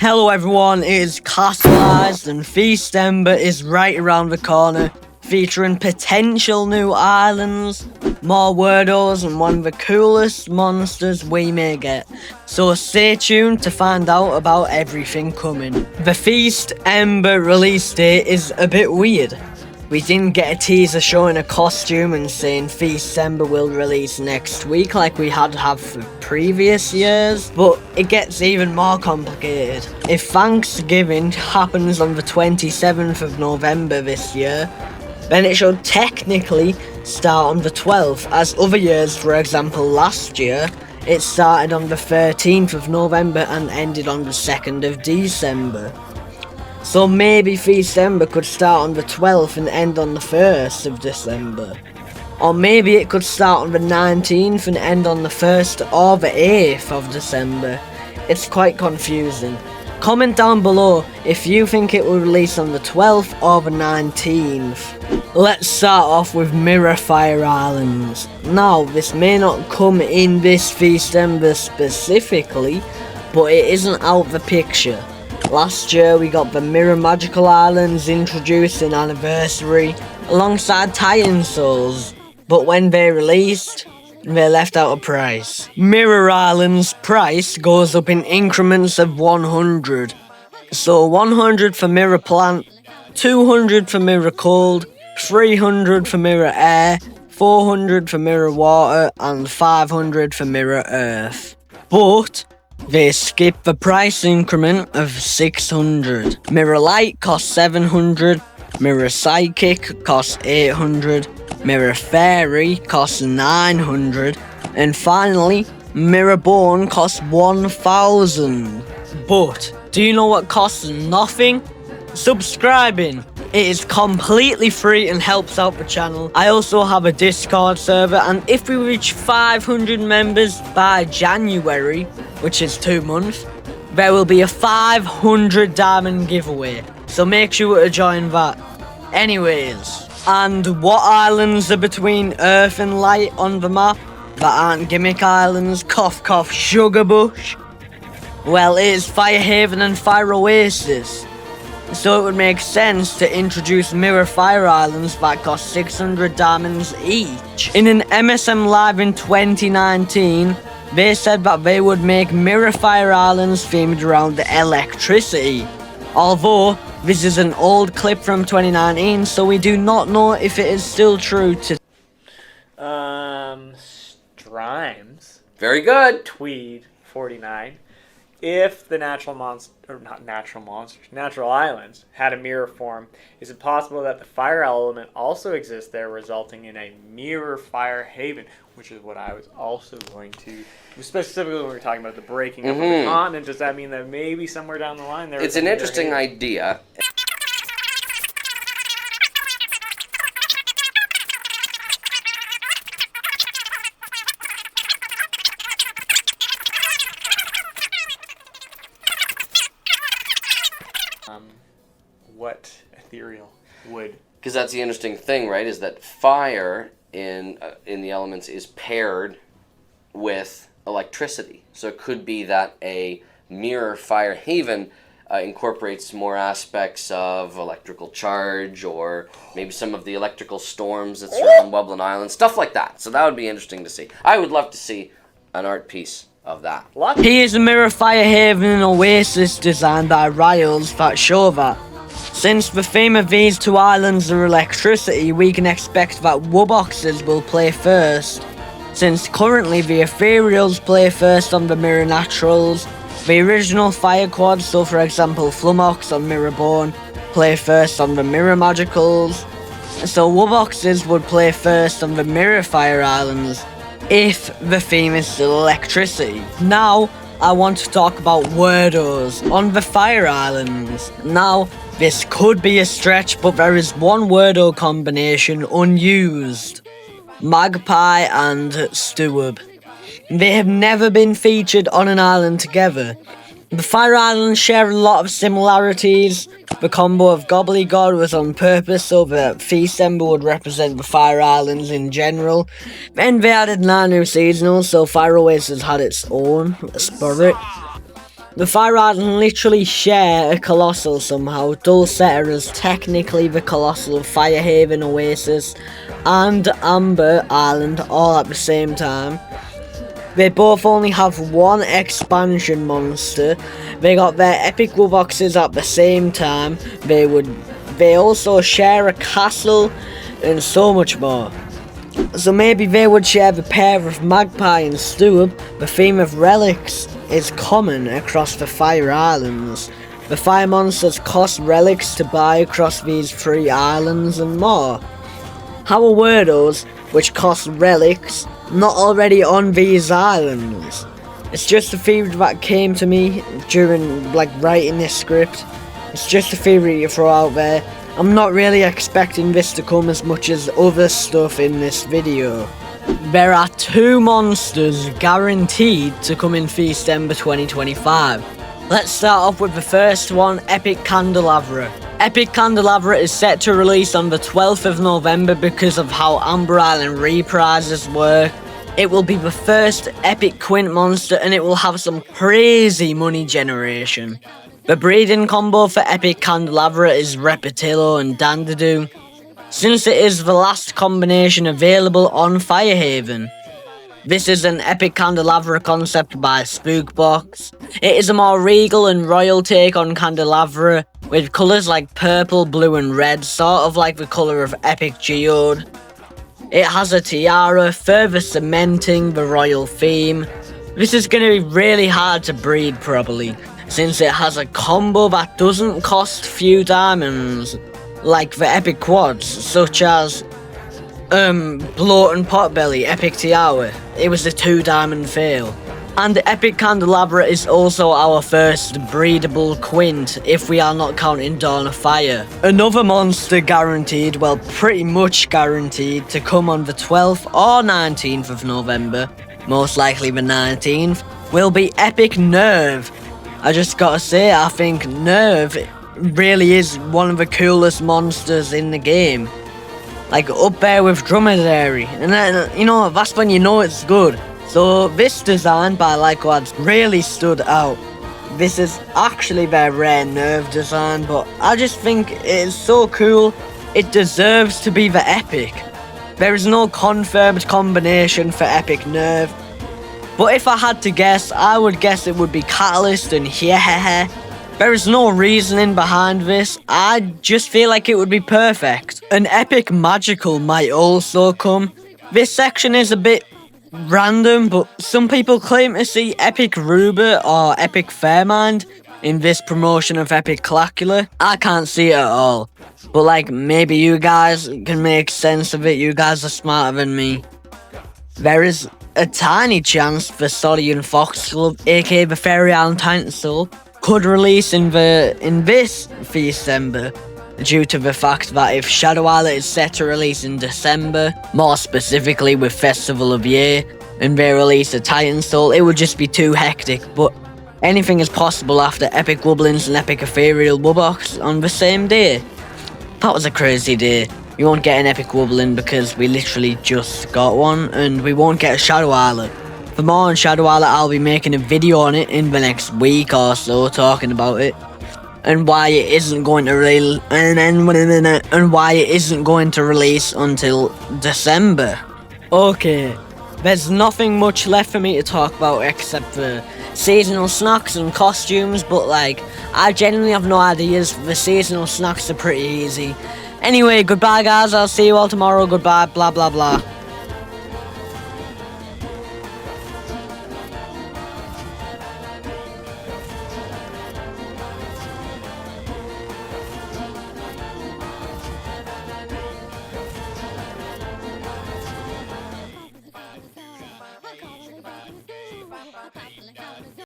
Hello everyone, it is Kastleized and Feast-Ember is right around the corner, featuring potential new islands, more WERDOS and one of the coolest monsters we may get. So stay tuned to find out about everything coming. The Feast-Ember release date is a bit weird. We didn't get a teaser showing a costume and saying Feast-Ember will release next week like we had to have for previous years, but it gets even more complicated. If Thanksgiving happens on the 27th of November this year, then it should technically start on the 12th, as other years, for example last year, it started on the 13th of November and ended on the 2nd of December. So maybe Feast-Ember could start on the 12th and end on the 1st of December. Or maybe it could start on the 19th and end on the 1st or the 8th of December. It's quite confusing. Comment down below if you think it will release on the 12th or the 19th. Let's start off with Mirror Fire Islands. Now, this may not come in this Feast-Ember specifically, but it isn't out of the picture. Last year we got the Mirror Magical Islands introduced in Anniversary alongside Titansouls, but when they released, they left out a price. Mirror Islands price goes up in increments of 100. So 100 for Mirror Plant, 200 for Mirror Cold, 300 for Mirror Air, 400 for Mirror Water, and 500 for Mirror Earth. But they skip the price increment of 600. Mirror Light costs 700, Mirror Psychic costs 800, Mirror Faerie costs 900, and finally, Mirror Bone costs 1000. But, do you know what costs nothing? Subscribing. It is completely free and helps out the channel. I also have a Discord server, and if we reach 500 members by January, which is 2 months, there will be a 500 diamond giveaway. So make sure to join that. Anyways, and what islands are between Earth and Light on the map that aren't gimmick islands? Cough cough Sugarbush. Well, it is Firehaven and Fire Oasis. So it would make sense to introduce Mirror Fire Islands that cost 600 diamonds each. In an MSM Live in 2019, they said that they would make Mirror Fire Islands themed around the electricity. Although, this is an old clip from 2019, so we do not know if it is still true to... Strimes. Very good. Tweed 49. If the natural islands had a mirror form, is it possible that the fire element also exists there, resulting in a mirror fire haven, which is what I was also going to, specifically when we were talking about the breaking up of the continent. Does that mean that maybe somewhere down the line there? It's an interesting idea. What ethereal would? Because that's the interesting thing, right? Is that fire in the elements is paired with electricity. So it could be that a mirror fire haven incorporates more aspects of electrical charge, or maybe some of the electrical storms that surround Wublin Island, stuff like that. So that would be interesting to see. I would love to see an art piece of that. Here's a Mirror Fire Haven and Oasis designed by Rhysmuth that show that. Since the theme of these two islands are electricity, we can expect that Wuboxes will play first. Since currently the Ethereals play first on the Mirror Naturals, the original Fire Quads, so for example Flumox on Mirror Bone, play first on the Mirror Magicals, so Wuboxes would play first on the Mirror Fire Islands, if the theme is still electricity. Now, I want to talk about WERDOS on the Fire Islands. Now, this could be a stretch, but there is one WERDO combination unused. Magpie and Steward. They have never been featured on an island together. The Fire Islands share a lot of similarities. The combo of Gobbledygod was on purpose so that Feast-Ember would represent the Fire Islands in general. Then they added 9 new seasonals, so Fire Oasis had its own spirit. The Fire Island literally share a Colossal somehow. Dulceta is technically the Colossal of Firehaven, Oasis, and Amber Island all at the same time. They both only have one expansion monster. They got their epic Wuboxes at the same time. They also share a castle and so much more. So maybe they would share the pair of Magpie and Steward. The theme of relics is common across the Fire Islands. The fire monsters cost relics to buy across these 3 islands and more. How are WERDOS, which cost relics, not already on these islands? It's just a theory that came to me during writing this script. It's just a theory to throw out there. I'm not really expecting this to come as much as other stuff in this video. There are 2 monsters guaranteed to come in Feast-Ember 2025. Let's start off with the first one, Epic Candelavra. Epic Candelavra is set to release on the 12th of November because of how Amber Island reprises work. It will be the first epic Quint monster and it will have some crazy money generation. The breeding combo for Epic Candelavra is Repetillo and Dandidoo, since it is the last combination available on Firehaven. This is an Epic Candelavra concept by Spookbox. It is a more regal and royal take on Candelavra, with colours like purple, blue and red, sort of like the colour of Epic Geode. It has a tiara, further cementing the royal theme. This is going to be really hard to breed probably, since it has a combo that doesn't cost few diamonds, like the epic quads, such as Bloat and Potbelly, Epic Tiara. It was a 2 diamond fail. And Epic Candelabra is also our first breedable Quint, if we are not counting Dawn of Fire. Another monster guaranteed, well pretty much guaranteed, to come on the 12th or 19th of November, most likely the 19th, will be Epic Knurv. I just gotta say, I think Knurv really is one of the coolest monsters in the game. Like, up there with Drummidary. And then, you know, that's when you know it's good. So, this design by Lyquads really stood out. This is actually their rare Knurv design, but I just think it is so cool. It deserves to be the epic. There is no confirmed combination for Epic Knurv. But if I had to guess, I would guess it would be Catalyst and yeah. There is no reasoning behind this, I just feel like it would be perfect. An Epic Magical might also come. This section is a bit random, but some people claim to see Epic Ruber or Epic Fairmind in this promotion of Epic Clacula. I can't see it at all. But like, maybe you guys can make sense of it, you guys are smarter than me. There is a tiny chance for Sodian Foxglove, aka the Faerie Island Titansoul, could release in this Feast-Ember, due to the fact that if Shadow Islet is set to release in December, more specifically with Festival of Year, and they release a Titansoul, it would just be too hectic, but anything is possible after Epic Wublins and Epic Ethereal Wubox on the same day. That was a crazy day. We won't get an Epic Wublin because we literally just got one, and we won't get a Shadow Islet. For more on Shadow Islet, I'll be making a video on it in the next week or so, talking about it. And why it isn't going to release until December. Okay, there's nothing much left for me to talk about except for seasonal snacks and costumes, but like, I genuinely have no ideas. The seasonal snacks are pretty easy. Anyway, goodbye guys, I'll see you all tomorrow, goodbye, blah blah blah.